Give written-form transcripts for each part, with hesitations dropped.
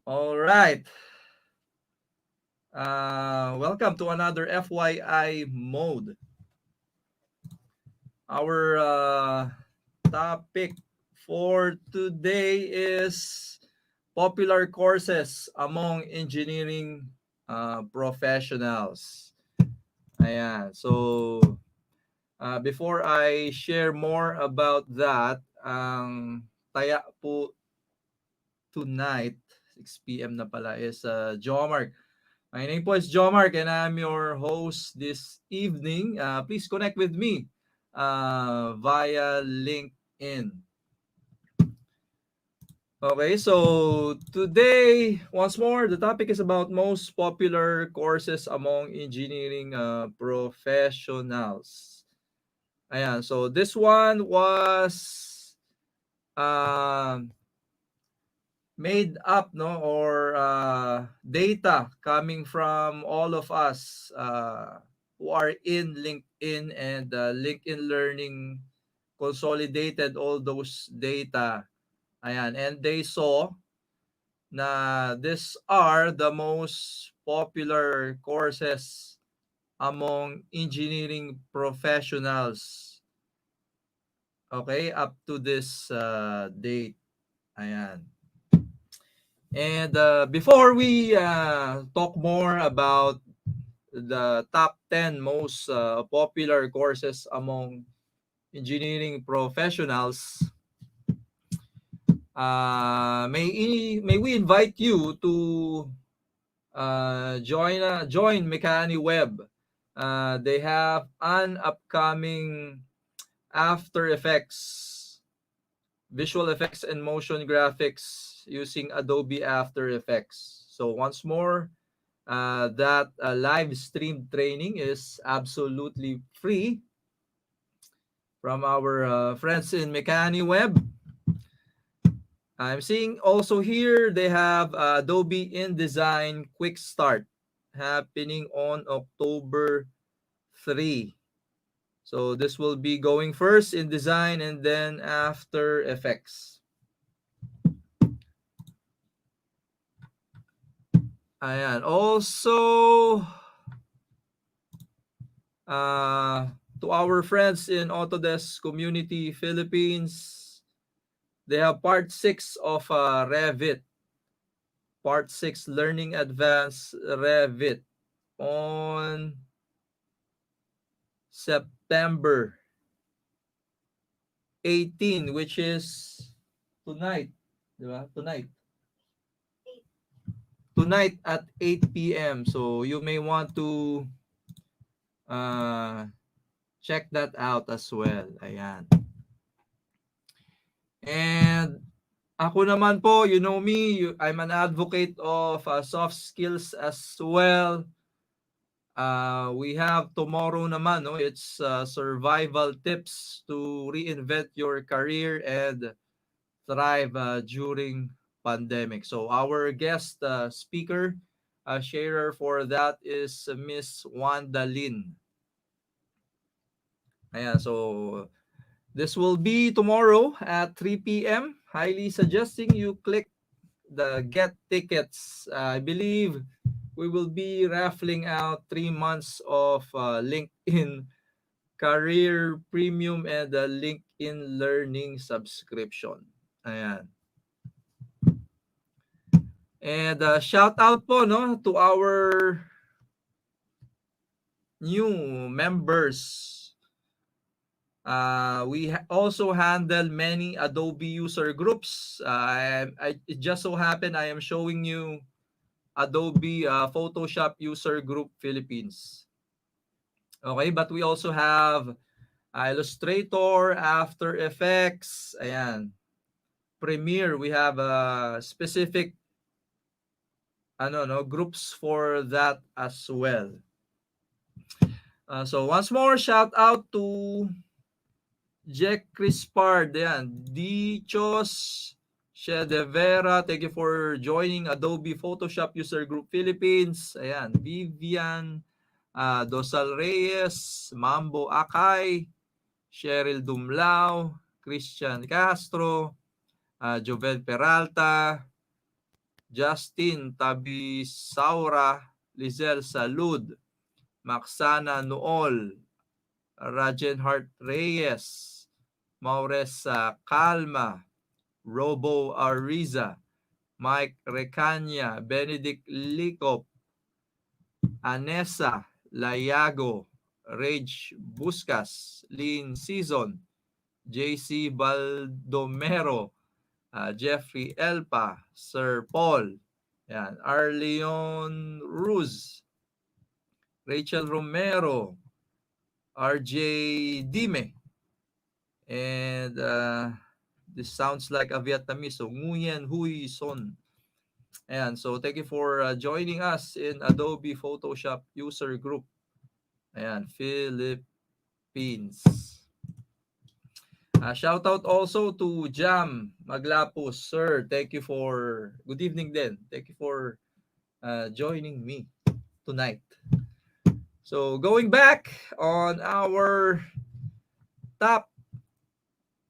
All right. Welcome to another FYI mode. Our topic for today is popular courses among engineering professionals. Ayan. So, before I share more about that, ang taya po tonight, 6 p.m. na pala, is Jomar. My name po is Jomark and I'm your host this evening. Please connect with me via LinkedIn. Okay, so today, once more, the topic is about most popular courses among engineering professionals. Ayan, so this one was uh, made up, no, or data coming from all of us who are in LinkedIn, and LinkedIn Learning consolidated all those data. Ayan, and they saw na these are the most popular courses among engineering professionals, okay, up to this date. Ayan. And before we talk more about the top 10 most popular courses among engineering professionals, may we invite you to join Mechani Web. They have an upcoming After Effects, visual effects and motion graphics using Adobe After Effects. So once more, that live stream training is absolutely free from our friends in Mechani Web. I'm seeing also here they have Adobe InDesign Quick Start happening on October 3. So this will be going first in design and then After Effects. Ayan. Also, to our friends in Autodesk Community Philippines, they have part 6 of Revit. Part 6 Learning Advanced Revit on September 18, which is tonight. Diba? Tonight at 8 p.m. So you may want to uh, check that out as well. Ayan. And ako naman po, you know me, I'm an advocate of soft skills as well. We have tomorrow naman, no? It's survival tips to reinvent your career and thrive during pandemic. So our guest speaker, sharer for that is Miss Wanda Lin. Ayan, so this will be tomorrow at 3 p.m. Highly suggesting you click the get tickets. I believe we will be raffling out 3 months of LinkedIn Career Premium and the LinkedIn Learning subscription. Ayan. And shout out po, no, to our new members. We also handle many Adobe user groups. It just so happened I am showing you Adobe Photoshop User Group Philippines. Okay, but we also have Illustrator, After Effects, ayan. Premiere, we have specific groups for that as well. So once more, shout out to Jack Crispard, ayan. Dichos Shedevera, thank you for joining Adobe Photoshop User Group Philippines. Ayan, Vivian Dosal Reyes, Mambo Akay, Cheryl Dumlao, Christian Castro, Jovel Peralta, Justin Tabisaura, Lizel Salud, Maxana Nool, Rajenhart Reyes, Maures Calma, Robo Ariza, Mike Recanya, Benedict Licop, Anessa Layago, Rage Buscas, Lynn Season, JC Baldomero, Jeffrey Elpa, Sir Paul, yan, Arleon Ruz, Rachel Romero, RJ Dime, and this sounds like a Vietnamese, so Nguyen Hui Son. Ayan, so thank you for joining us in Adobe Photoshop user group. Ayan, Philippines. Shout out also to Jam Maglapos. Sir, thank you for, good evening din. Thank you for joining me tonight. So going back on our top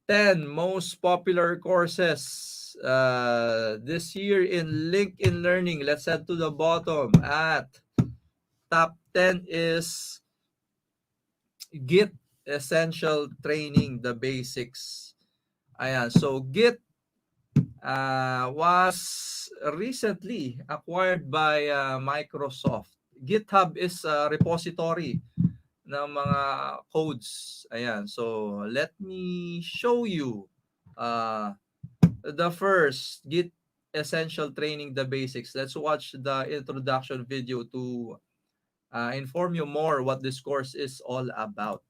10 most popular courses this year in LinkedIn Learning. Let's head to the bottom at top 10 is Git Essential Training, the basics. Ayan, so Git was recently acquired by Microsoft. GitHub is a repository ng mga codes. Ayan, so let me show you uh, the first Git Essential Training, the basics. Let's watch the introduction video to inform you more what this course is all about.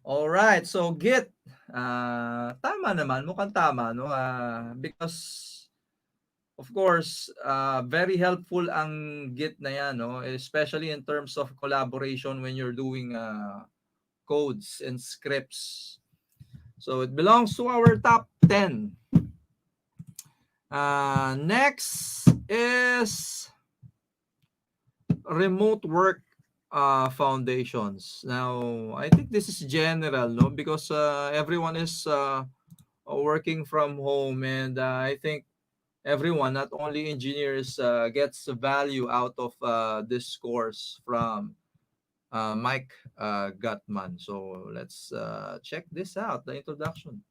All right, so Git, tama naman, mukhang tama, no? Because of course, very helpful ang Git na yan, no? Especially in terms of collaboration when you're doing codes and scripts. So it belongs to our top 10. Next is remote work foundations. Now, I think this is general, no? Because everyone is working from home, and I think everyone, not only engineers, gets value out of this course from Mike Gutman. So let's check this out, the introduction.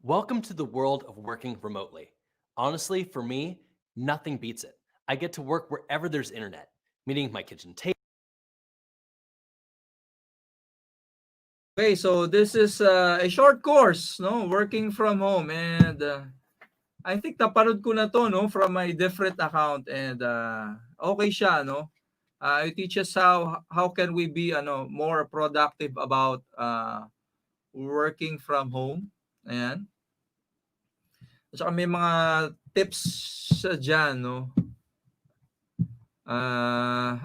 Welcome to the world of working remotely. Honestly, for me, Nothing beats it. I get to work wherever there's internet, meaning my kitchen table. Okay, so this is a short course, no, working from home, and I think napanood ko na to, no, from my different account, and okay siya, no. It teaches how can we be more productive about working from home. Ayan. At saka may mga tips dyan, no.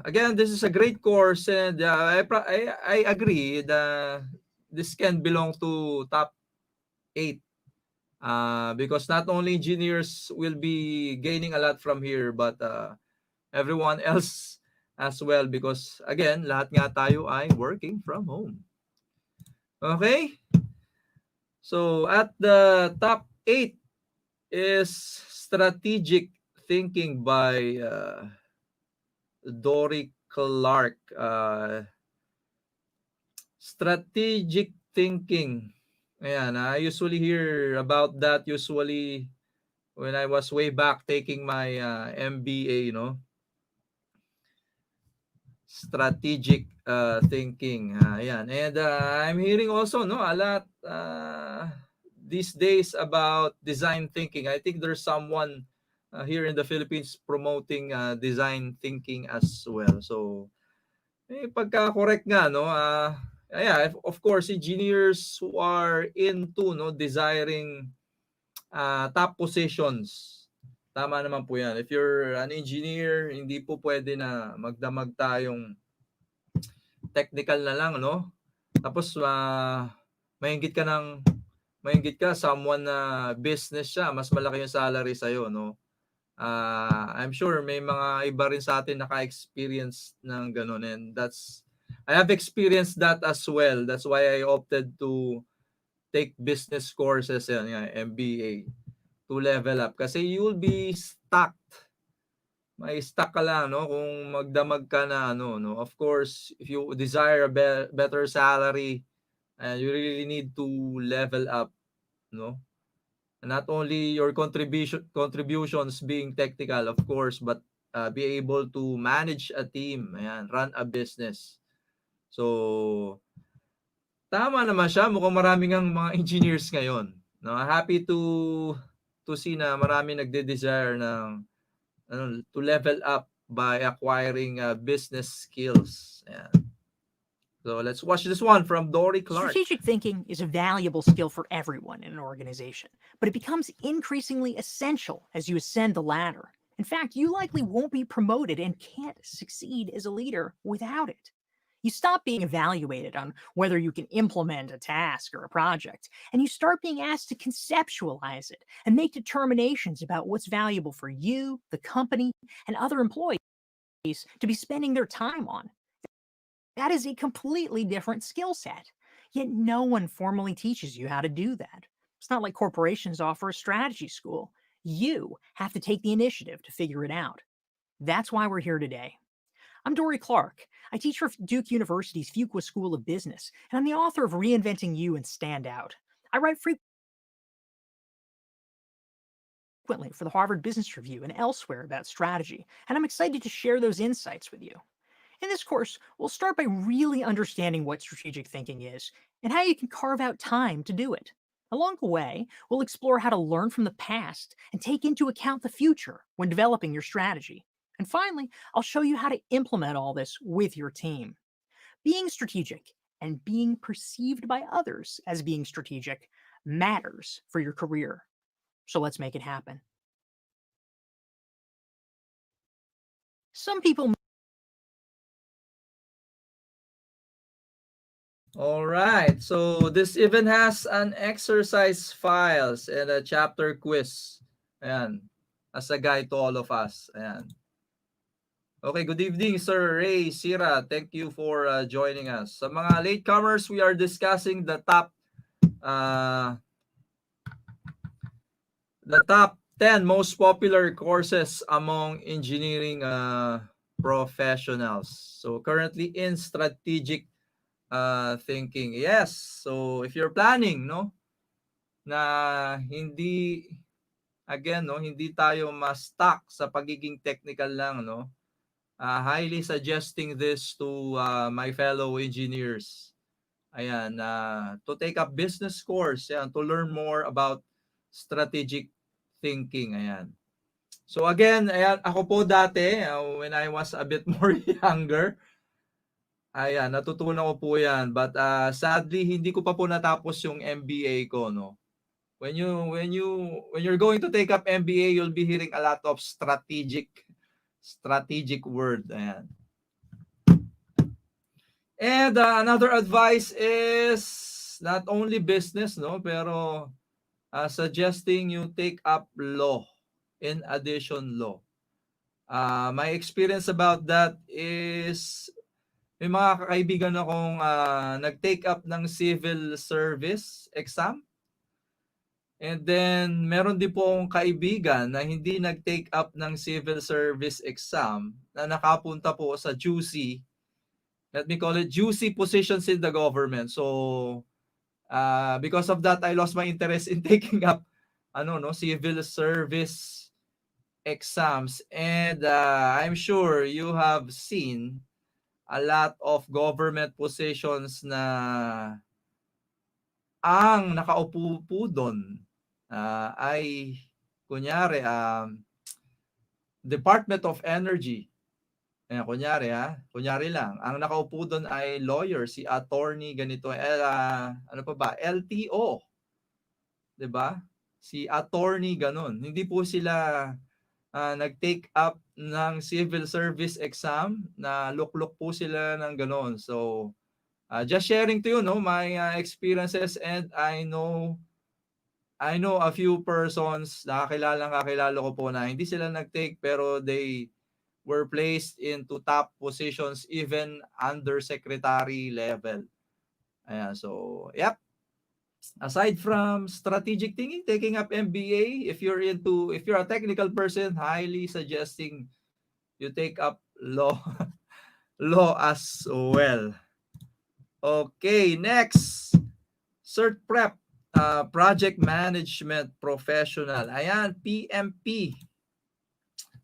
Again, this is a great course, and I agree that this can belong to top 8 because not only engineers will be gaining a lot from here, but everyone else as well, because again, lahat nga tayo ay working from home. Okay? So at the top 8 is Strategic Thinking by Dory Clark. Strategic thinking. Ayan, I usually hear about that usually when I was way back taking my MBA, strategic thinking. Ayan. And I'm hearing also a lot these days about design thinking. I think there's someone here in the Philippines promoting design thinking as well. So pagka-correct nga, no? Yeah, of course, engineers who are into desiring top positions. Tama naman po 'yan. If you're an engineer, hindi po pwede na magdamag tayong technical na lang, no? Tapos mahingit ka someone na business siya, mas malaki yung salary sa iyo, no? I'm sure may mga iba rin sa atin naka-experience ng ganun, and I have experienced that as well. That's why I opted to take business courses and MBA to level up, kasi you'll be stuck. May stuck ka lang, no, kung magdamag ka na no. Of course, if you desire a better salary, you really need to level up, no. Not only your contributions being technical, of course, but be able to manage a team, ayan, run a business. So tama naman siya, mukhang marami ngang mga engineers ngayon, no. Happy to see na marami nagde-desire ng to level up by acquiring business skills. Ayan. So let's watch this one from Dory Clark. Strategic thinking is a valuable skill for everyone in an organization, but it becomes increasingly essential as you ascend the ladder. In fact, you likely won't be promoted and can't succeed as a leader without it. You stop being evaluated on whether you can implement a task or a project, and you start being asked to conceptualize it and make determinations about what's valuable for you, the company, and other employees to be spending their time on. That is a completely different skill set. Yet no one formally teaches you how to do that. It's not like corporations offer a strategy school. You have to take the initiative to figure it out. That's why we're here today. I'm Dory Clark. I teach for Duke University's Fuqua School of Business, and I'm the author of Reinventing You and Stand Out. I write frequently for the Harvard Business Review and elsewhere about strategy, and I'm excited to share those insights with you. In this course, we'll start by really understanding what strategic thinking is and how you can carve out time to do it. Along the way, we'll explore how to learn from the past and take into account the future when developing your strategy. And finally, I'll show you how to implement all this with your team. Being strategic and being perceived by others as being strategic matters for your career. So let's make it happen. Some people. All right. So this even has an exercise files and a chapter quiz. Ayan. As a guide to all of us. Ayan. Okay, good evening, Sir Ray Sira. Thank you for joining us. Sa mga latecomers, we are discussing the top 10 most popular courses among engineering professionals. So currently in strategic thinking. Yes. So if you're planning, no, na hindi again, no, hindi tayo ma-stuck sa pagiging technical lang, no. Highly suggesting this to my fellow engineers. Ayan, to take up business course, ayan, to learn more about strategic thinking. Ayan. So again, ayan, ako po dati, when I was a bit more younger, ayan, natutunan ko po yan. But sadly, hindi ko pa po natapos yung MBA ko, no. When you're going to take up MBA, you'll be hearing a lot of strategic word. Ayan. And another advice is not only business, no, pero suggesting you take up law, in addition law. My experience about that is may mga kaibigan akong nag-take up ng civil service exam. And then meron din po akong kaibigan na hindi nag-take up ng civil service exam na nakapunta po sa juicy, let me call it juicy positions in the government. So because of that, I lost my interest in taking up civil service exams. And I'm sure you have seen a lot of government positions na ang nakaupo po doon ay kunyari Department of Energy. Ayan, kunyari lang, ang nakaupo doon ay lawyer, si attorney ganito, ano pa ba, LTO, 'di ba? Si attorney ganon. Hindi po sila nag-take up ng civil service exam, na luklok po sila ng ganon. So just sharing to you, no, my experiences, and I know a few persons, kakilala ko po na hindi sila nag-take pero they were placed into top positions, even undersecretary level. Ayan, so yep. Aside from strategic thinking, taking up MBA, if you're a technical person, highly suggesting you take up law law as well. Okay, next. Cert Prep, Project Management Professional. Ayan, PMP.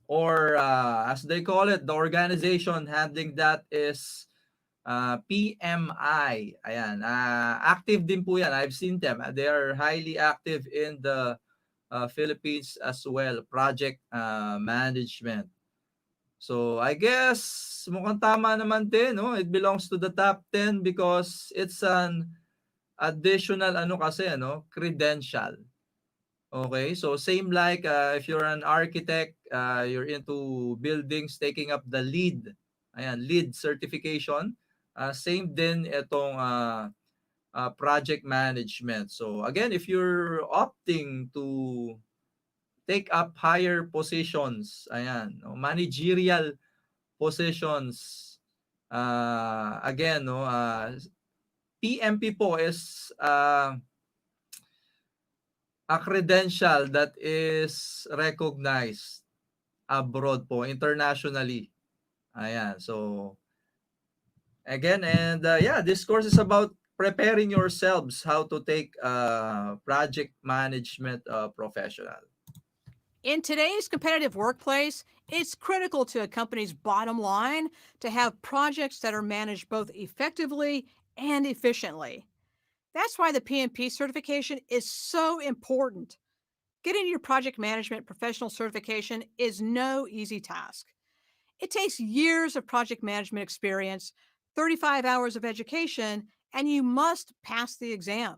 Or as they call it, the organization handling that is PMI. Ayan, active din po yan. I've seen them. They are highly active in the Philippines as well. Project management. So I guess mukhang tama naman din, no? It belongs to the top 10 because it's an additional credential. Okay, so same like if you're an architect, you're into buildings, taking up the LEED certification, same din itong project management. So again, if you're opting to take up higher positions, managerial positions, again, no, PMP po is a credential that is recognized abroad po, internationally. Ayan, so again, and this course is about preparing yourselves how to take project management professional. In today's competitive workplace, it's critical to a company's bottom line to have projects that are managed both effectively and efficiently. That's why the PMP certification is so important. Getting your project management professional certification is no easy task. It takes years of project management experience, 35 hours of education, and you must pass the exam.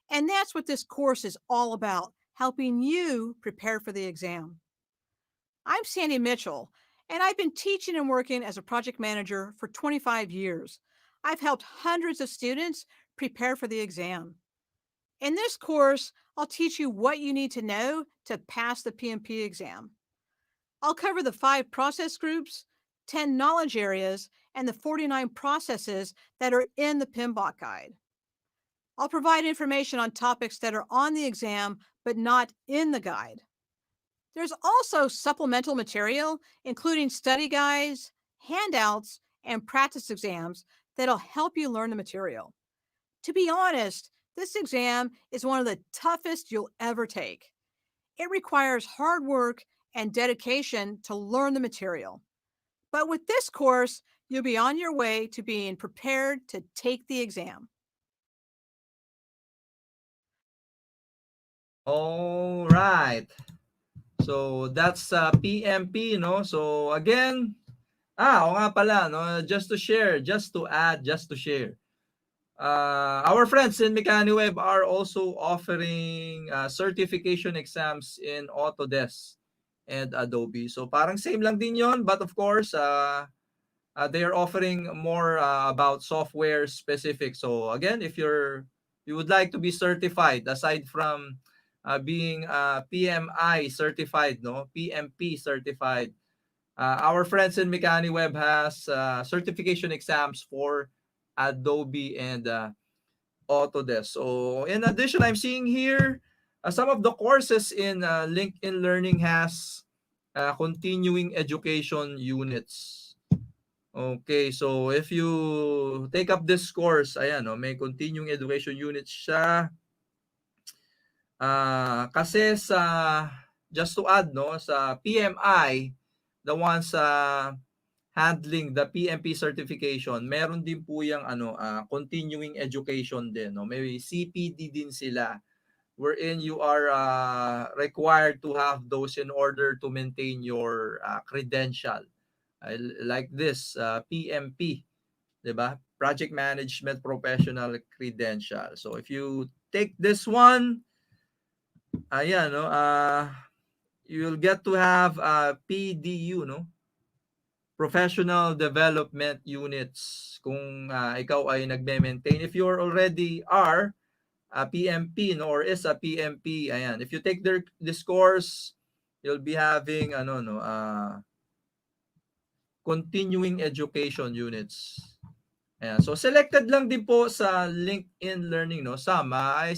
And that's what this course is all about, helping you prepare for the exam. I'm Sandy Mitchell, and I've been teaching and working as a project manager for 25 years. I've helped hundreds of students prepare for the exam. In this course, I'll teach you what you need to know to pass the PMP exam. I'll cover the 5 process groups, 10 knowledge areas, and the 49 processes that are in the PMBOK guide. I'll provide information on topics that are on the exam but not in the guide. There's also supplemental material, including study guides, handouts, and practice exams that'll help you learn the material. To be honest, this exam is one of the toughest you'll ever take. It requires hard work and dedication to learn the material. But with this course, you'll be on your way to being prepared to take the exam. All right. So that's PMP, no? So again, oo nga pala, no? Just to share, just to add, just to share. Our friends in MechaniWeb are also offering certification exams in Autodesk and Adobe. So parang same lang din yon, but of course, they are offering more about software specific. So again, if you would like to be certified, aside from being PMI certified, no, PMP certified, our friends in MechaniWeb has certification exams for Adobe and Autodesk. So in addition, I'm seeing here some of the courses in LinkedIn Learning has continuing education units. Okay, so if you take up this course, ayan, no, may continuing education units siya. Kasi sa, just to add, no, sa PMI, the ones handling the PMP certification, meron din po yung continuing education din, no. May CPD din sila wherein you are required to have those in order to maintain your credential. Like this, PMP, 'di ba? Project Management Professional Credential. So if you take this one, ayan, no, you'll get to have PDU, no? Professional Development Units kung ikaw ay nagme-maintain. If you already are a PMP, no, or is a PMP, ayan, if you take this course, you'll be having continuing education units. Ayan. So selected lang din po sa LinkedIn Learning, no, some. I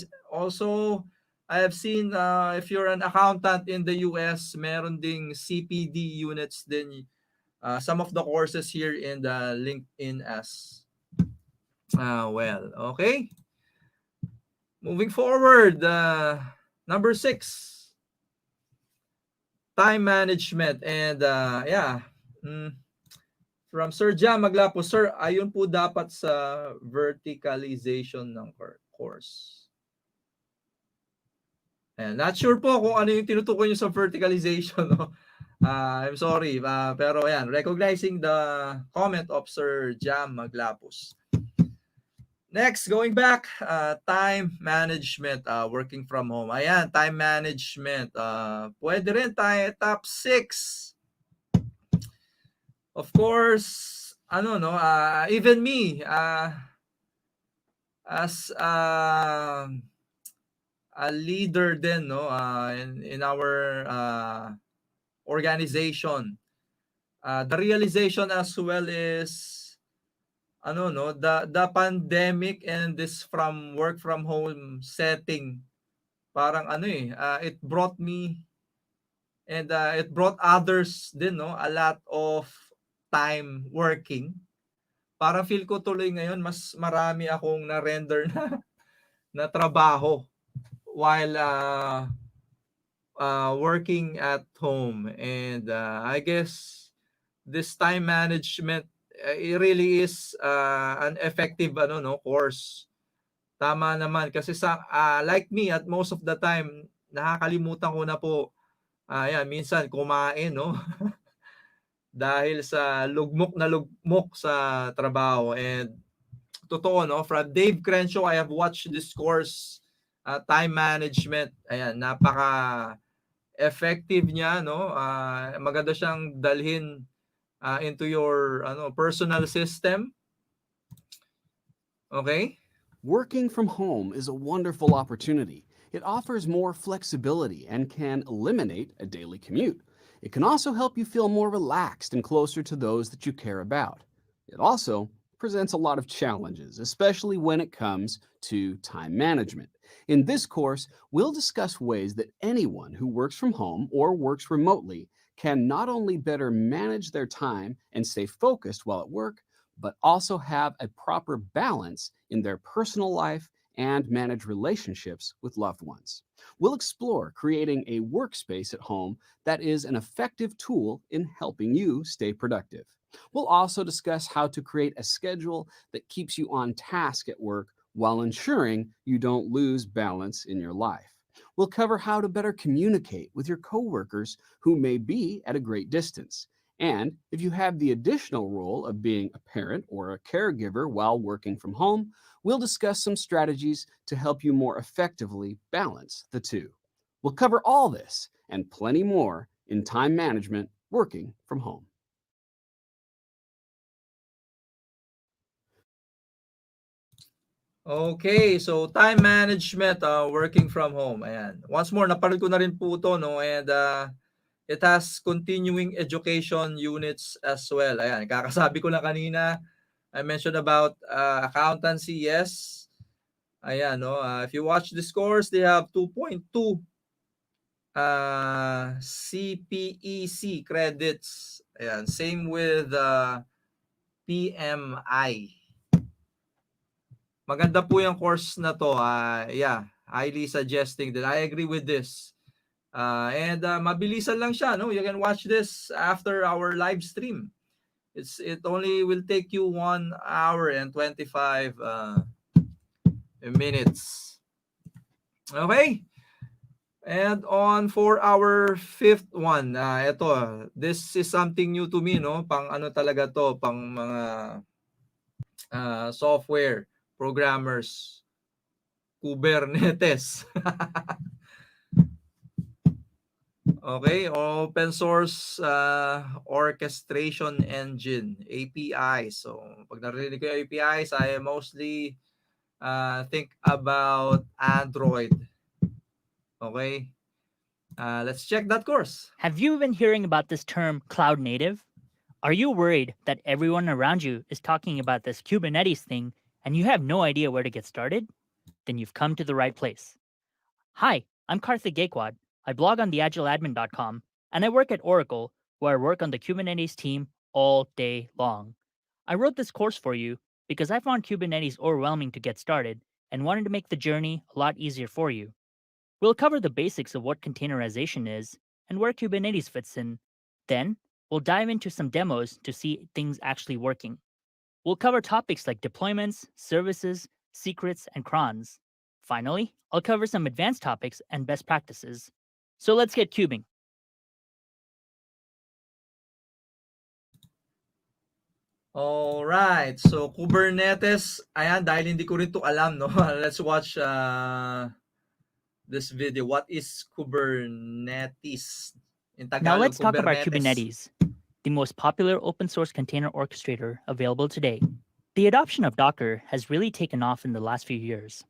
have seen if you're an accountant in the US, meron ding CPD units din. Some of the courses here in the LinkedIn as well. Okay. Moving forward, number 6, time management. And from Sir Jam Maglapo, sir, ayun po dapat sa verticalization ng course. And not sure po kung ano yung tinutukoy nyo sa verticalization. No? I'm sorry, pero ayan, recognizing the comment of Sir Jam Maglapos. Next, going back, time management, working from home. Ayan, time management. Pwede rin tayo top 6. Of course, even me, as a leader din, no, in our organization, the realization as well is the pandemic and this from work from home setting, parang it brought me and it brought others din, no, a lot of time working. Parang feel ko tuloy ngayon mas marami akong na-render na trabaho while working at home. And I guess this time management, it really is an effective course. Tama naman kasi sa like me, at most of the time nakakalimutan ko na po minsan kumain, no. Dahil sa lugmok sa trabaho. And totoo, no, from Dave Crenshaw, I have watched this course, time management. Ayan, napaka effective niya, no. Maganda siyang dalhin into your personal system. Okay? Working from home is a wonderful opportunity. It offers more flexibility and can eliminate a daily commute. It can also help you feel more relaxed and closer to those that you care about. It also presents a lot of challenges, especially when it comes to time management. In this course, we'll discuss ways that anyone who works from home or works remotely can not only better manage their time and stay focused while at work, but also have a proper balance in their personal life and manage relationships with loved ones. We'll explore creating a workspace at home that is an effective tool in helping you stay productive. We'll also discuss how to create a schedule that keeps you on task at work while ensuring you don't lose balance in your life. We'll cover how to better communicate with your coworkers who may be at a great distance. And if you have the additional role of being a parent or a caregiver while working from home, we'll discuss some strategies to help you more effectively balance the two. We'll cover all this and plenty more in time management working from home. Okay, so time management, working from home. Ayan. Once more, napanood ko na rin po ito, no? And it has continuing education units as well. Ayan, kakasabi ko lang kanina, I mentioned about accountancy, yes. Ayan, no? If you watch this course, they have 2.2 CPEC credits. Ayan, same with PMI. Maganda po yung course na to. Yeah, highly suggesting that. I agree with this. And mabilisan lang siya, no? You can watch this after our live stream. It only will take you 1 hour and 25 minutes. Okay. And on for our fifth one, ito, this is something new to me, no? Pang ano talaga to, pang mga software programmers, Kubernetes. Okay, open source orchestration engine, API. So, pag narinig ko yung APIs, I mostly think about Android. Okay, let's check that course. Have you been hearing about this term cloud native? Are you worried that everyone around you is talking about this Kubernetes thing and you have no idea where to get started? Then you've come to the right place. Hi, I'm Karthik Gaikwad. I blog on theagileadmin.com and I work at Oracle, where I work on the Kubernetes team all day long. I wrote this course for you because I found Kubernetes overwhelming to get started and wanted to make the journey a lot easier for you. We'll cover the basics of what containerization is and where Kubernetes fits in. Then, we'll dive into some demos to see things actually working. We'll cover topics like deployments, services, secrets, and crons. Finally, I'll cover some advanced topics and best practices. So let's get cubing. All right. So Kubernetes, ayan, dahil hindi ko rin to alam, no. Let's watch this video. What is Kubernetes? In Tagalog, Now let's talk about Kubernetes. Kubernetes, the most popular open source container orchestrator available today. The adoption of Docker has really taken off in the last few years.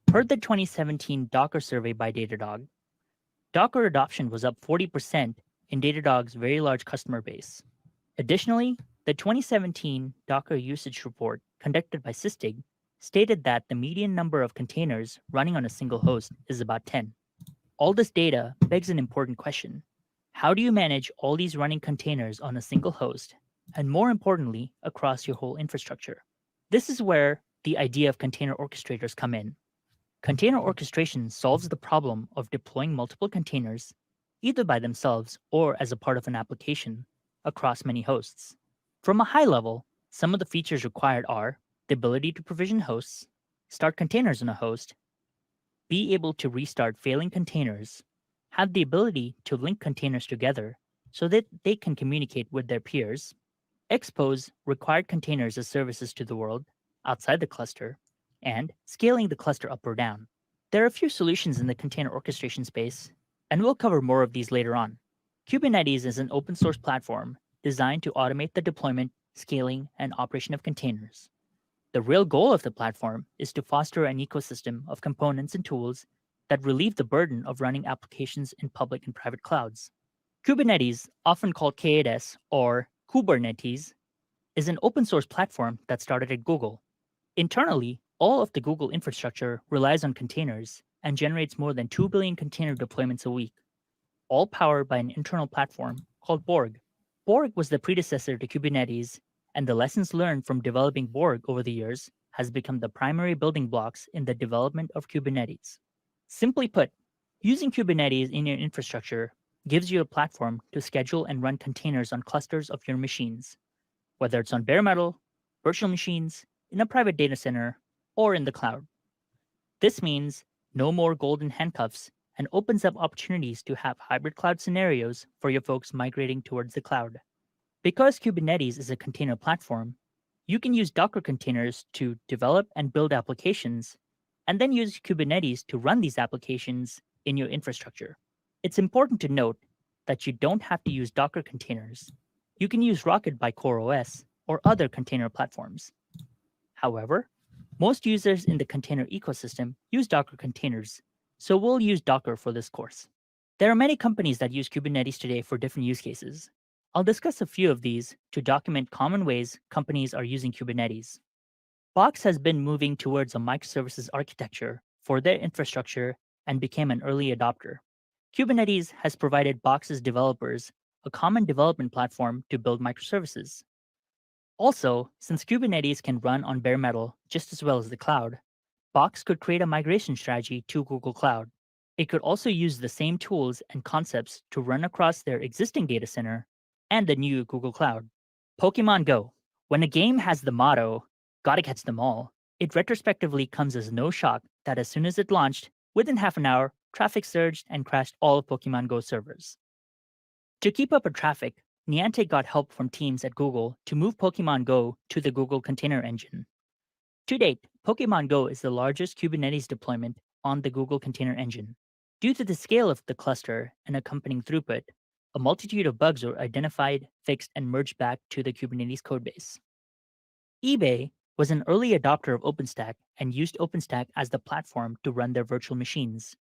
Per the 2017 Docker survey by Datadog, Docker adoption was up 40% in Datadog's very large customer base. Additionally, the 2017 Docker usage report conducted by Sysdig stated that the median number of containers running on a single host is about 10. All this data begs an important question. How do you manage all these running containers on a single host, and more importantly, across your whole infrastructure? This is where the idea of container orchestrators come in. Container orchestration solves the problem of deploying multiple containers, either by themselves or as a part of an application, across many hosts. From a high level, some of the features required are the ability to provision hosts, start containers on a host, be able to restart failing containers, have the ability to link containers together so that they can communicate with their peers, expose required containers as services to the world outside the cluster, and scaling the cluster up or down. There are a few solutions in the container orchestration space, and we'll cover more of these later on. Kubernetes is an open source platform designed to automate the deployment, scaling, and operation of containers. The real goal of the platform is to foster an ecosystem of components and tools that relieve the burden of running applications in public and private clouds. Kubernetes, often called K8s or Kubernetes, is an open source platform that started at Google. Internally, all of the Google infrastructure relies on containers and generates more than 2 billion container deployments a week, all powered by an internal platform called Borg. Borg was the predecessor to Kubernetes, and the lessons learned from developing Borg over the years has become the primary building blocks in the development of Kubernetes. Simply put, using Kubernetes in your infrastructure gives you a platform to schedule and run containers on clusters of your machines, whether it's on bare metal, virtual machines, in a private data center, or in the cloud. This means no more golden handcuffs and opens up opportunities to have hybrid cloud scenarios for your folks migrating towards the cloud. Because Kubernetes is a container platform, you can use Docker containers to develop and build applications, and then use Kubernetes to run these applications in your infrastructure. It's important to note that you don't have to use Docker containers. You can use Rocket by CoreOS or other container platforms. However, most users in the container ecosystem use Docker containers, so we'll use Docker for this course. There are many companies that use Kubernetes today for different use cases. I'll discuss a few of these to document common ways companies are using Kubernetes. Box has been moving towards a microservices architecture for their infrastructure and became an early adopter. Kubernetes has provided Box's developers a common development platform to build microservices. Also, since Kubernetes can run on bare metal just as well as the cloud, Box could create a migration strategy to Google Cloud. It could also use the same tools and concepts to run across their existing data center and the new Google Cloud. Pokemon Go. When a game has the motto, "Gotta catch them all," it retrospectively comes as no shock that as soon as it launched, within half an hour, traffic surged and crashed all of Pokemon Go servers. To keep up with traffic, Niantic got help from teams at Google to move Pokemon Go to the Google Container Engine. To date, Pokemon Go is the largest Kubernetes deployment on the Google Container Engine. Due to the scale of the cluster and accompanying throughput, a multitude of bugs were identified, fixed, and merged back to the Kubernetes codebase. eBay was an early adopter of OpenStack and used OpenStack as the platform to run their virtual machines.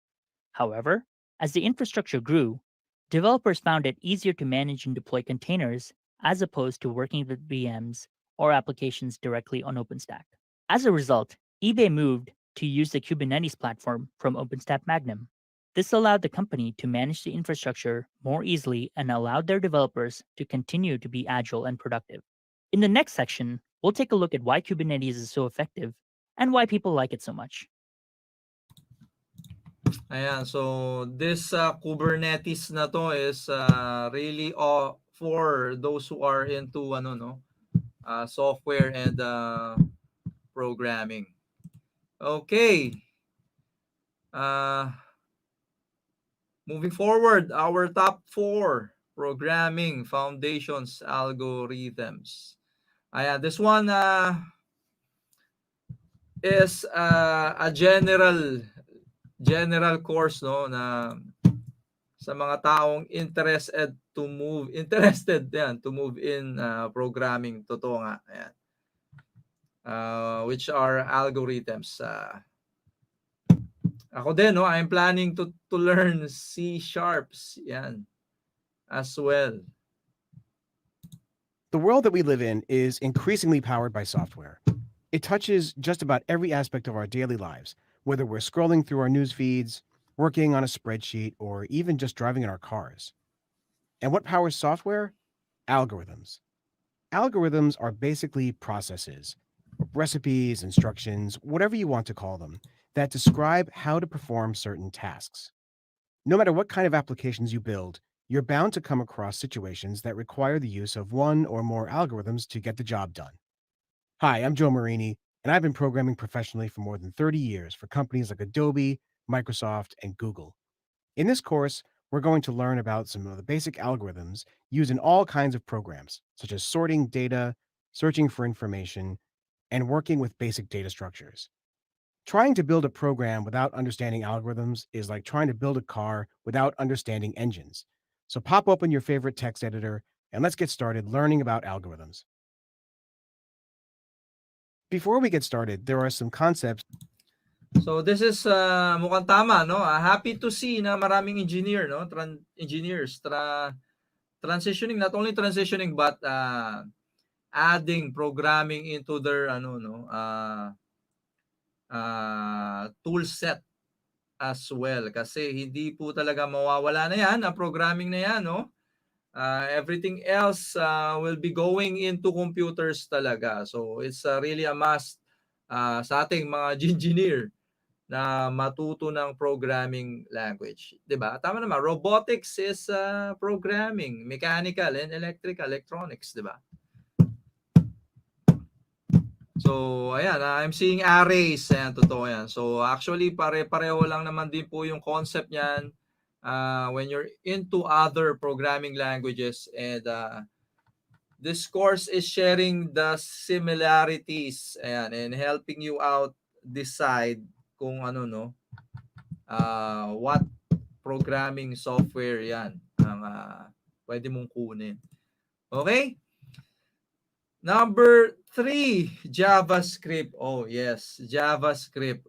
However, as the infrastructure grew, developers found it easier to manage and deploy containers as opposed to working with VMs or applications directly on OpenStack. As a result, eBay moved to use the Kubernetes platform from OpenStack Magnum. This allowed the company to manage the infrastructure more easily and allowed their developers to continue to be agile and productive. In the next section, we'll take a look at why Kubernetes is so effective and why people like it so much. Ayan, so this Kubernetes na to is really for those who are into software and programming. Okay. Moving forward, our top 4 programming foundations algorithms. Ayan, this one is a general course no na sa mga taong interested to move in programming. Totoo nga. Ayan. Which are algorithms. Ako din, no, I'm planning to learn C sharps yan as well. The world that we live in is increasingly powered by software. It touches just about every aspect of our daily lives, whether we're scrolling through our news feeds, working on a spreadsheet, or even just driving in our cars. And what powers software? Algorithms. Algorithms are basically processes, recipes, instructions, whatever you want to call them, that describe how to perform certain tasks. No matter what kind of applications you build, you're bound to come across situations that require the use of one or more algorithms to get the job done. Hi, I'm Joe Marini, and I've been programming professionally for more than 30 years for companies like Adobe, Microsoft, and Google. In this course, we're going to learn about some of the basic algorithms used in all kinds of programs, such as sorting data, searching for information, and working with basic data structures. Trying to build a program without understanding algorithms is like trying to build a car without understanding engines. So pop open your favorite text editor and let's get started learning about algorithms. Before we get started, there are some concepts. So this is mukhang tama, no? Happy to see na maraming engineer, no? Engineers transitioning, not only transitioning but adding programming into their tool set as well, kasi hindi po talaga mawawala na yan ang programming na yan, no? Everything else will be going into computers talaga. So it's really a must sa ating mga engineer na matuto ng programming language, 'di ba? Tama naman, robotics is programming, mechanical and electrical, electronics, 'di ba? So, ayan, I'm seeing arrays, ayan, totoo yan. So, actually, pare-pareho lang naman din po yung concept niyan when you're into other programming languages, and this course is sharing the similarities, ayan, and helping you out decide kung ano, no, what programming software yan ang pwede mong kunin. Okay? Number 3, JavaScript. Oh, yes, JavaScript.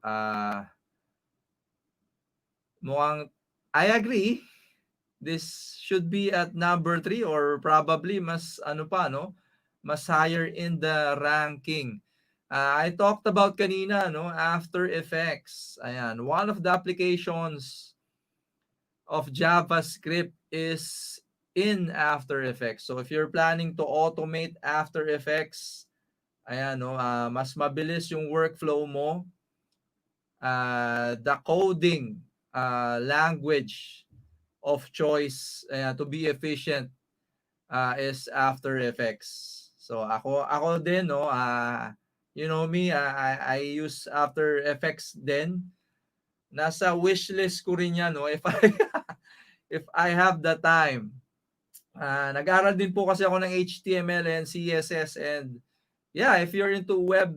Mukhang, I agree, this should be at number 3 or probably mas ano pa, no? Mas higher in the ranking. I talked about kanina, no, After Effects. Ayan, one of the applications of JavaScript is in After Effects. So if you're planning to automate After Effects, ayan, no, mas mabilis yung workflow mo. The coding language of choice to be efficient is After Effects. So ako din, no, you know me, I use After Effects din. Nasa wishlist ko rin yan, no, if I have the time. Nag-aral din po kasi ako ng HTML and CSS, and yeah, if you're into web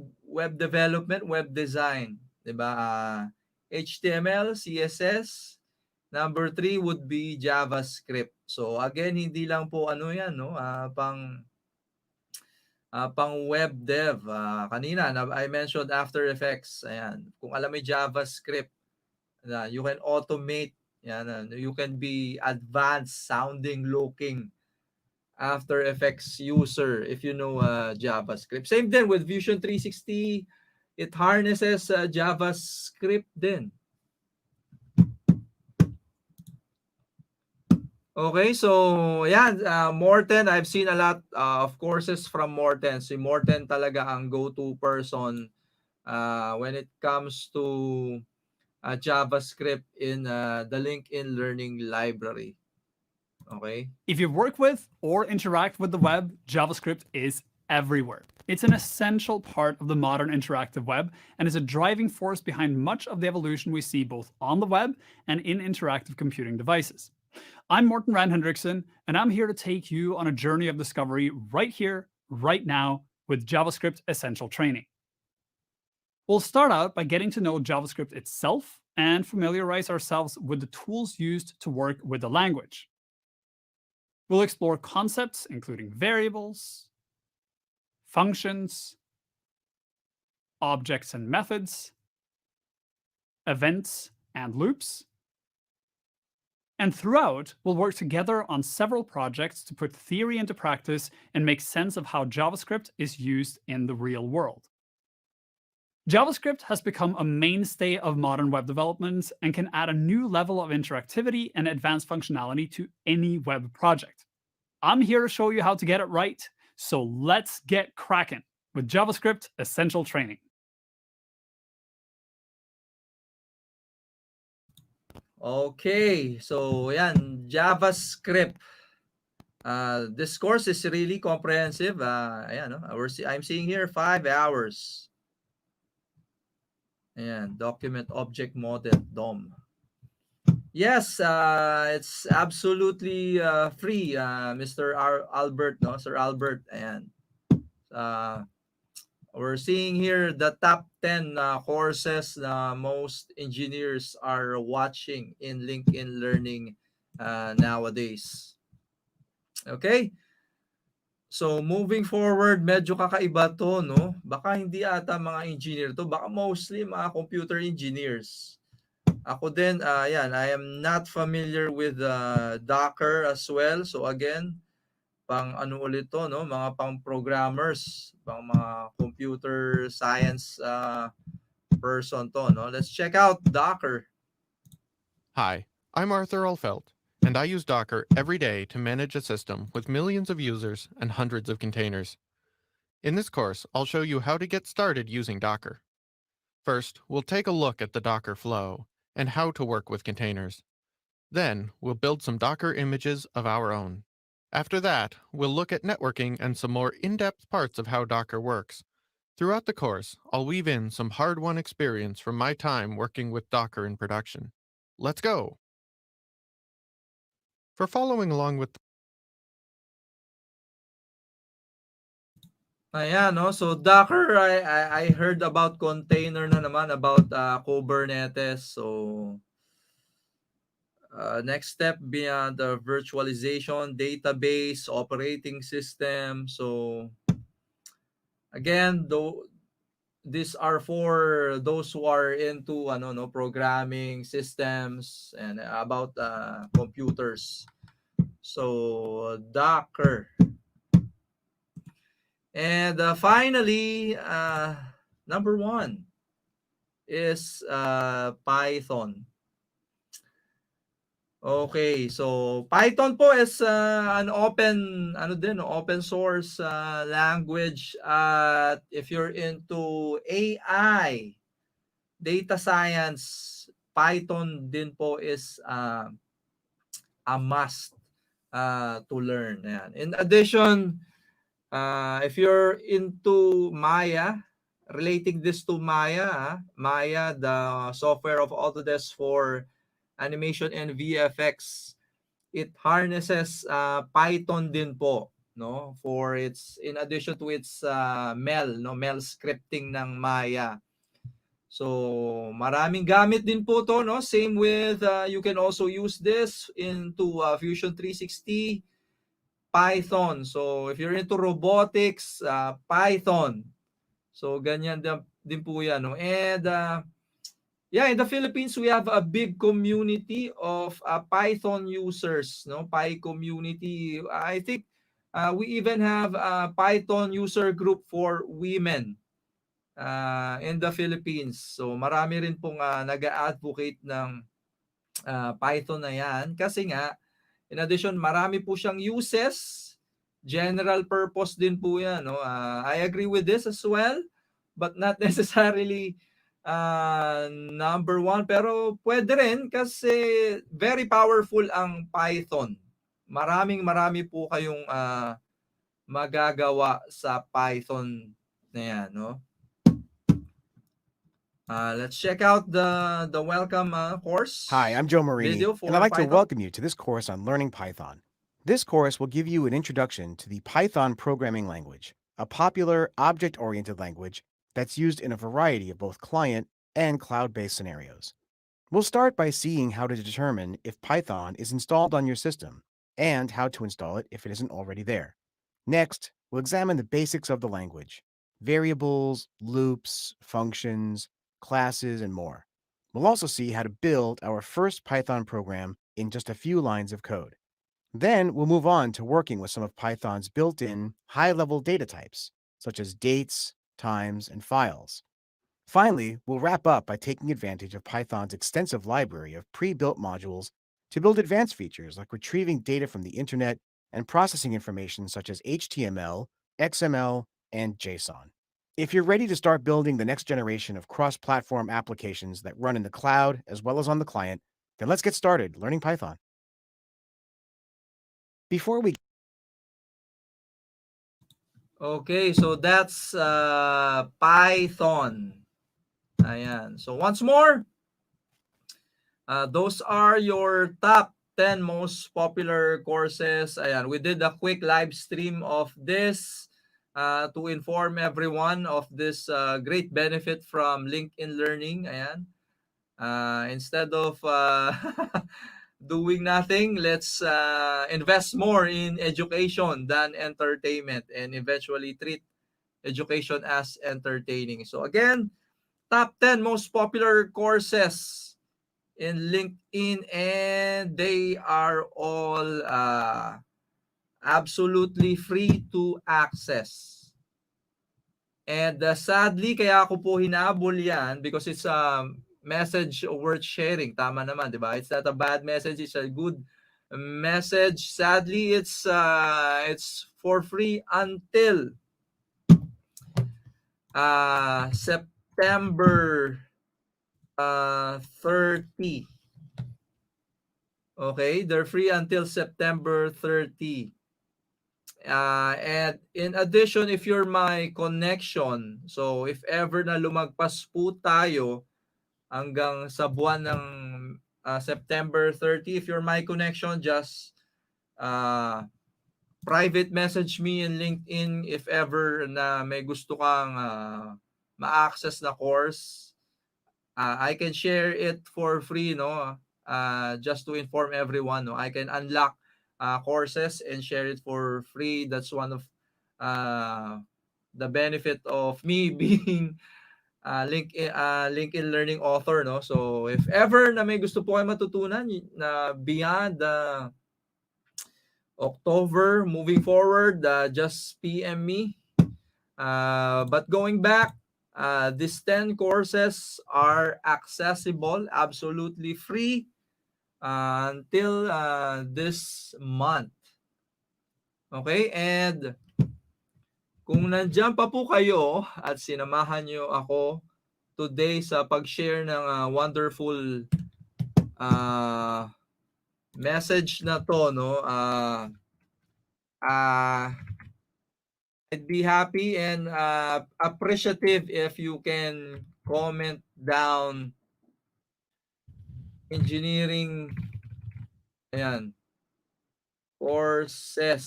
development, web design, 'di ba? HTML, CSS, number 3 would be JavaScript. So again, hindi lang po ano 'yan, no? Pang web dev. Kanina I mentioned After Effects. Ayan. Kung alam mo JavaScript, you can automate, yan, you can be advanced sounding looking After Effects user if you know JavaScript. Same then with Fusion 360, it harnesses JavaScript din. Okay, so yan, Morten, I've seen a lot of courses from Morten. Si Morten talaga ang go-to person when it comes to JavaScript in the LinkedIn Learning Library. Okay. If you work with or interact with the web, JavaScript is everywhere. It's an essential part of the modern interactive web and is a driving force behind much of the evolution we see both on the web and in interactive computing devices. I'm Morten Rand Hendrickson, and I'm here to take you on a journey of discovery right here, right now, with JavaScript Essential Training. We'll start out by getting to know JavaScript itself and familiarize ourselves with the tools used to work with the language. We'll explore concepts including variables, functions, objects and methods, events and loops. And throughout, we'll work together on several projects to put theory into practice and make sense of how JavaScript is used in the real world. JavaScript has become a mainstay of modern web development and can add a new level of interactivity and advanced functionality to any web project. I'm here to show you how to get it right, so let's get cracking with JavaScript Essential Training. Okay, so yan, JavaScript. This course is really comprehensive. Ayan, no? I'm seeing here 5 hours. Ayan, Document Object Model, DOM. Yes, it's absolutely free, Mr. Albert, no? Sir Albert. Ayan. We're seeing here the top 10 courses most engineers are watching in LinkedIn Learning nowadays. Okay? So, moving forward, medyo kakaiba to, no? Baka hindi ata mga engineer to. Baka mostly mga computer engineers. Ako din, yan, I am not familiar with Docker as well. So, again, pang ano ulit to, no? Mga pang programmers, pang mga computer science person to, no? Let's check out Docker. Hi, I'm Arthur Alfelt, and I use Docker every day to manage a system with millions of users and hundreds of containers. In this course, I'll show you how to get started using Docker. First, we'll take a look at the Docker flow and how to work with containers. Then, we'll build some Docker images of our own. After that, we'll look at networking and some more in-depth parts of how Docker works. Throughout the course, I'll weave in some hard-won experience from my time working with Docker in production. Let's go! For following along with Ayan, no? So Docker, I heard about container na naman, about Kubernetes. So next step beyond the virtualization, database, operating system. So again, though, these are for those who are into programming systems and about computers. So Docker. And finally, number 1 is Python. Okay, so Python po is an open source language. At if you're into AI, data science, Python din po is a must to learn. Ayan. In addition, if you're into Maya, relating this to Maya, Maya, the software of Autodesk for animation and VFX, it harnesses Python din po, no, for its, in addition to its MEL scripting ng Maya. So maraming gamit din po to, no, same with you can also use this into Fusion 360, Python. So if you're into robotics, Python. So ganyan din po yan, no. And yeah, in the Philippines, we have a big community of Python users, no? Py community. I think we even have a Python user group for women in the Philippines. So marami rin pong nag-a-advocate ng Python na yan. Kasi nga, in addition, marami po siyang uses. General purpose din po yan, no? I agree with this as well, but not necessarily number 1, pero pwede rin kasi very powerful ang Python. Marami po kayong magagawa sa Python na yan, no? Let's check out the welcome course. Hi, I'm Joe Marini, video for and I'd like to Python. welcome you to this course on learning Python. This course will give you an introduction to the Python programming language, a popular object-oriented language that's used in a variety of both client and cloud-based scenarios. We'll start by seeing how to determine if Python is installed on your system and how to install it if it isn't already there. Next, we'll examine the basics of the language: variables, loops, functions, classes, and more. We'll also see how to build our first Python program in just a few lines of code. Then we'll move on to working with some of Python's built-in high-level data types, such as dates, times, and files. Finally, we'll wrap up by taking advantage of Python's extensive library of pre-built modules to build advanced features like retrieving data from the internet and processing information such as HTML, XML, and JSON. If you're ready to start building the next generation of cross-platform applications that run in the cloud as well as on the client, then let's get started learning Python. Before we Okay, so that's Python. Ayan. So once more, those are your top 10 most popular courses. Ayan, we did a quick live stream of this to inform everyone of this great benefit from LinkedIn Learning. Ayan. Instead of doing nothing, let's invest more in education than entertainment and eventually treat education as entertaining. So again, top 10 most popular courses in LinkedIn, and they are all absolutely free to access. And sadly, kaya ako po hinabol yan because it's a message worth sharing. Tama naman, di ba? It's not a bad message, it's a good message. Sadly, it's for free until September 30. Okay, they're free until September 30. And in addition, if you're my connection, so if ever na lumagpas po tayo hanggang sa buwan ng September 30, if you're my connection, just private message me in LinkedIn if ever na may gusto kang ma-access na course. I can share it for free, no? Just to inform everyone, no? I can unlock courses and share it for free. That's one of the benefit of me being LinkedIn Learning author, no? So if ever na may gusto po kayo matutunan na beyond October moving forward, just PM me. But going back, these 10 courses are accessible, absolutely free until this month. Okay, and kung nandiyan pa po kayo at sinamahan nyo ako today sa pag-share ng wonderful message na to, no? I'd be happy and appreciative if you can comment down engineering courses.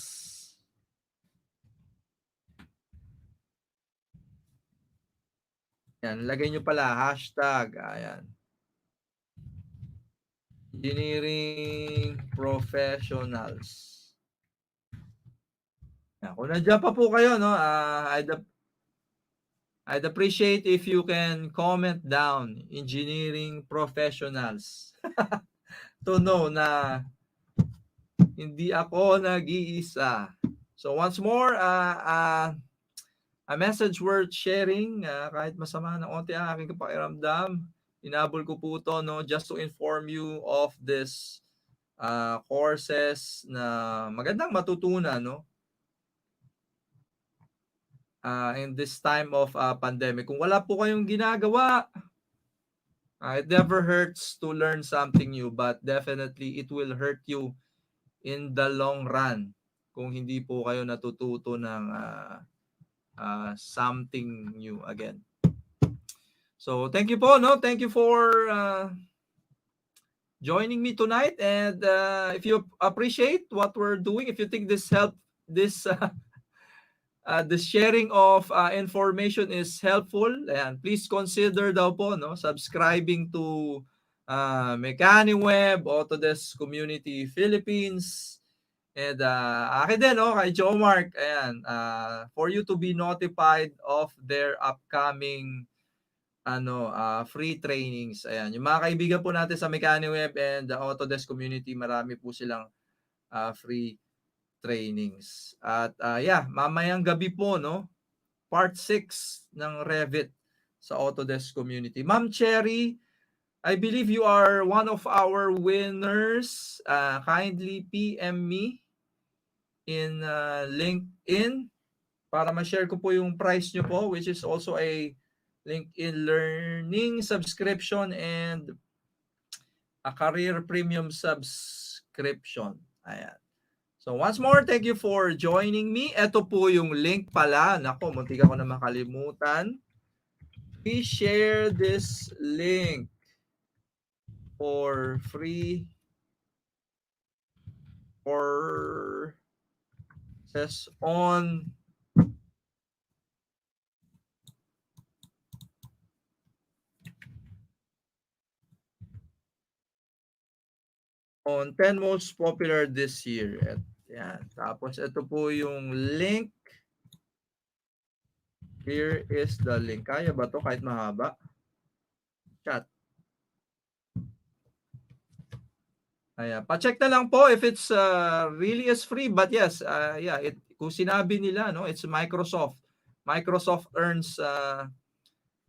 Yan, lagay nyo pala hashtag engineering professionals. Yan, kung nandiyan pa po kayo, no, I'd appreciate if you can comment down engineering professionals to know na hindi ako nag-iisa. So once more, a message worth sharing, kahit masama ng onti ang aking pakiramdam, inabol ko po ito, no, just to inform you of this courses na magandang matutunan, no, in this time of pandemic. Kung wala po kayong ginagawa, it never hurts to learn something new, but definitely it will hurt you in the long run kung hindi po kayo natututo ng something new again. So thank you po, no? Thank you for joining me tonight, and if you appreciate what we're doing, if you think this the sharing of information is helpful, and please consider daw po, no, subscribing to Mechaniweb, Autodesk Community Philippines, and akin din, no, kay Joe Mark, for you to be notified of their upcoming free trainings. Ayan, yung mga kaibigan po natin sa Mechaniweb and the Autodesk Community, marami po silang free trainings. At mamayang gabi po, no, part 6 ng Revit sa Autodesk Community. Ma'am Cherry, I believe you are one of our winners. Kindly PM me in LinkedIn para ma-share ko po yung price nyo po, which is also a LinkedIn Learning subscription and a Career Premium subscription. Ayan. So once more, thank you for joining me. Ito po yung link pala. Nako, muntik ako na makalimutan. Please share this link for free courses on on 10 most popular this year. Yan. Tapos ito po yung link. Here is the link. Kaya ba to kahit mahaba? Chat. Ayan. Pa-check na lang po if it's really is free. But yes, kung sinabi nila, no, it's Microsoft. Microsoft earns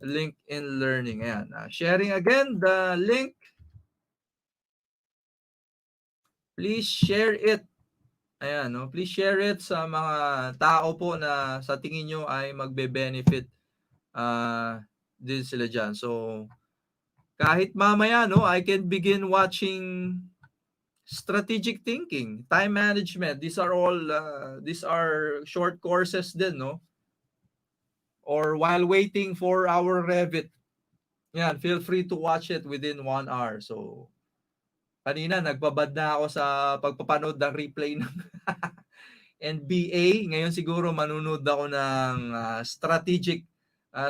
LinkedIn Learning. Ayan. Sharing again the link. Please share it. Ayan, no? Please share it sa mga tao po na sa tingin nyo ay magbe-benefit din sila dyan. So, kahit mamaya, no, I can begin watching strategic thinking, time management. These are all, these are short courses din, no? Or while waiting for our Revit. Yan, feel free to watch it within 1 hour. So, kanina nagbabad na ako sa pagpapanood ng replay ng NBA. Ngayon siguro manunood ako ng strategic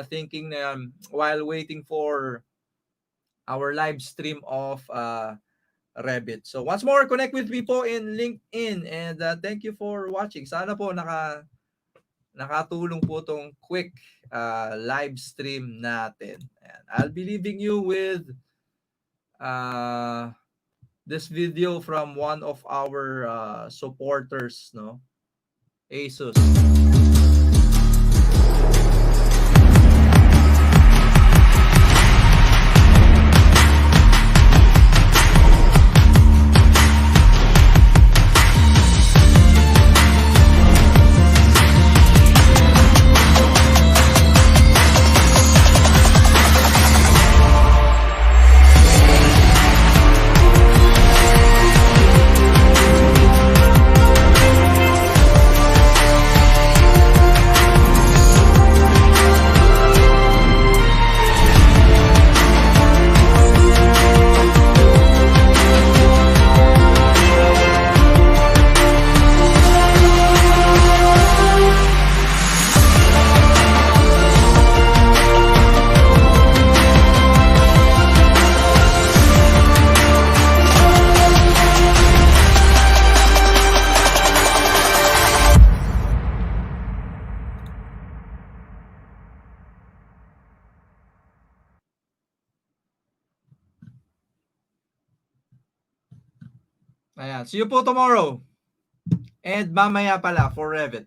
thinking na while waiting for our live stream of Revit. So once more, connect with me po in LinkedIn and thank you for watching. Sana po nakatulong po tong quick live stream natin. And I'll be leaving you with this video from one of our supporters, no? Asus. Ayan. See you po tomorrow. And mamaya pala for Revit.